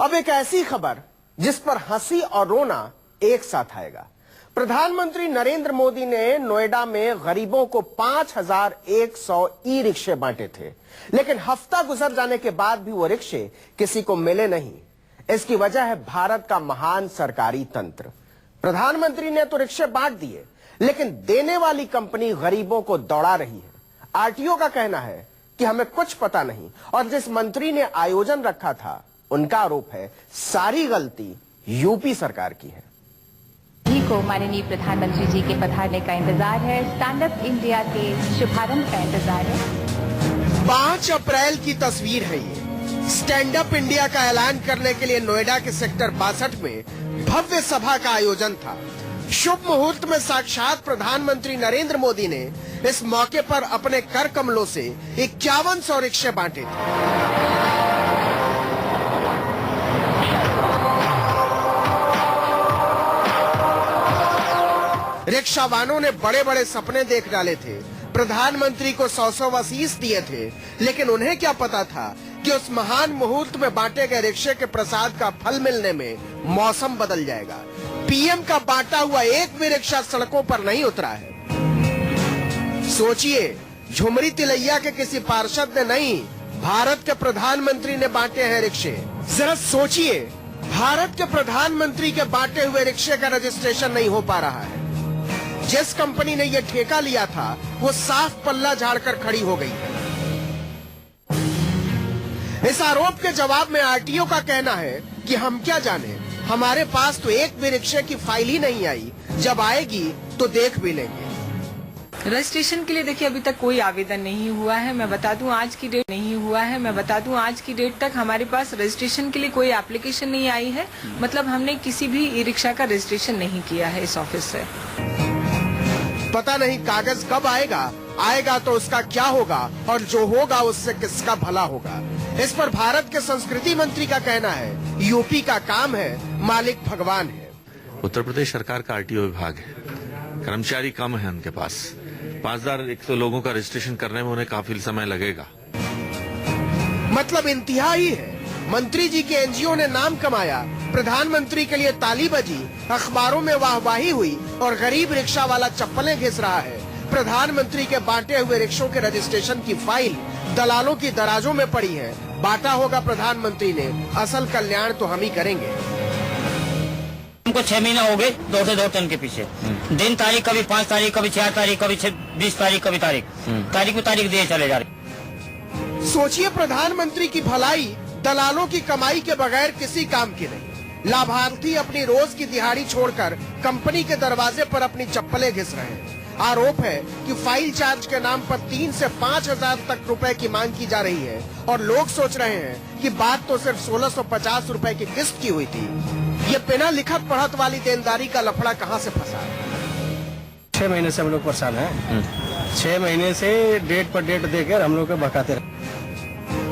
अब एक ऐसी खबर जिस पर हंसी और रोना एक साथ आएगा। प्रधानमंत्री नरेंद्र मोदी ने नोएडा में गरीबों को 5,100 ई रिक्शे बांटे थे, लेकिन हफ्ता गुजर जाने के बाद भी वो रिक्शे किसी को मिले नहीं। इसकी वजह है भारत का महान सरकारी तंत्र। प्रधानमंत्री ने तो रिक्शे बांट दिए, लेकिन देने वाली कंपनी गरीबों को दौड़ा रही है। आरटीओ का कहना है कि हमें कुछ पता नहीं, और जिस मंत्री ने आयोजन रखा था उनका आरोप है सारी गलती यूपी सरकार की है। को माननीय प्रधानमंत्री जी के पधारने का इंतजार है। स्टैंड अप इंडिया के शुभारंभ का इंतजार है। 5 अप्रैल की तस्वीर है ये। स्टैंड अप इंडिया का ऐलान करने के लिए नोएडा के सेक्टर 62 में भव्य सभा का आयोजन था। शुभ मुहूर्त में साक्षात प्रधानमंत्री नरेंद्र मोदी ने इस मौके पर अपने कर कमलों से 5100 रिक्शे बांटे थे। रिक्शा वालों ने बड़े बड़े सपने देख डाले थे, प्रधानमंत्री को 100 वसीस दिए थे, लेकिन उन्हें क्या पता था कि उस महान मुहूर्त में बांटे गए रिक्शे के प्रसाद का फल मिलने में मौसम बदल जाएगा। पीएम का बांटा हुआ एक भी रिक्शा सड़कों पर नहीं उतरा है। सोचिए, झुमरी तिलैया के किसी पार्षद ने नहीं, भारत के प्रधानमंत्री ने बांटे हैं रिक्शे। जरा सोचिए, भारत के प्रधानमंत्री के बांटे हुए रिक्शे का रजिस्ट्रेशन नहीं हो पा रहा है। जिस कंपनी ने यह ठेका लिया था वो साफ पल्ला झाड़कर खड़ी हो गई है। इस आरोप के जवाब में आरटीओ का कहना है कि हम क्या जाने, हमारे पास तो एक भी रिक्शे की फाइल ही नहीं आई, जब आएगी तो देख भी लेंगे। रजिस्ट्रेशन के लिए देखिए अभी तक कोई आवेदन नहीं हुआ है। मैं बता दूं आज की डेट तक हमारे पास रजिस्ट्रेशन के लिए कोई एप्लीकेशन नहीं आई है। मतलब हमने किसी भी ई रिक्शा का रजिस्ट्रेशन नहीं किया है इस ऑफिस से। पता नहीं कागज कब आएगा तो उसका क्या होगा, और जो होगा उससे किसका भला होगा। इस पर भारत के संस्कृति मंत्री का कहना है यूपी का काम है, मालिक भगवान है। उत्तर प्रदेश सरकार का आरटीओ विभाग है, कर्मचारी कम है उनके पास। 5,100 लोगों का रजिस्ट्रेशन करने में उन्हें काफी समय लगेगा। मतलब इंतहाई है। मंत्री जी के एनजीओ ने नाम कमाया, प्रधानमंत्री के लिए ताली बजी, अखबारों में वाहवाही हुई, और गरीब रिक्शा वाला चप्पलें घिस रहा है। प्रधानमंत्री के बांटे हुए रिक्शों के रजिस्ट्रेशन की फाइल दलालों की दराजों में पड़ी है। बांटा होगा प्रधानमंत्री ने, असल कल्याण तो हम ही करेंगे। हमको 6 महीने हो गए दौड़ते दौड़ते उनके पीछे। दिन तारीख कभी 5 तारीख, कभी 4 तारीख, कभी 20 तारीख, कभी तारीख में तारीख दिए चले जा रहे। सोचिए, प्रधानमंत्री की भलाई दलालों की कमाई के बगैर किसी काम की नहीं। लाभार्थी अपनी रोज की दिहाड़ी छोड़कर कंपनी के दरवाजे पर अपनी चप्पलें घिस रहे हैं। आरोप है कि फाइल चार्ज के नाम पर 3 से 5,000 तक रुपए की मांग की जा रही है, और लोग सोच रहे हैं कि बात तो सिर्फ 1650 रुपए की किस्त की हुई थी। ये बिना लिखत पढ़त वाली देनदारी का लफड़ा कहां से फंसा? 6 महीने से हम लोग परेशान हैं। 6 महीने से डेट पर डेट देकर हम लोग को बकाते रहे।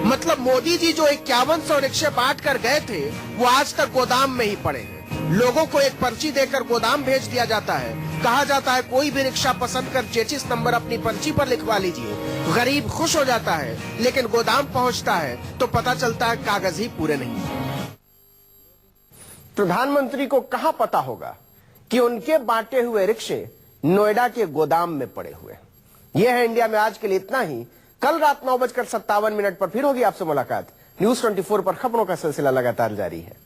मतलब मोदी जी जो 5100 रिक्शे बांट कर गए थे, वो आज तक गोदाम में ही पड़े हैं। लोगों को एक पर्ची देकर गोदाम भेज दिया जाता है। कहा जाता है कोई भी रिक्शा पसंद कर चेचिस नंबर अपनी पर्ची पर लिखवा लीजिए। गरीब खुश हो जाता है, लेकिन गोदाम पहुंचता है तो पता चलता है कागज ही पूरे नहीं। प्रधानमंत्री को कहां पता होगा कि उनके बांटे हुए रिक्शे नोएडा के गोदाम में पड़े हुए। यह है इंडिया में आज के लिए इतना ही। कल रात 9:57 पर फिर होगी आपसे मुलाकात। न्यूज़ 24 पर खबरों का सिलसिला लगातार जारी है।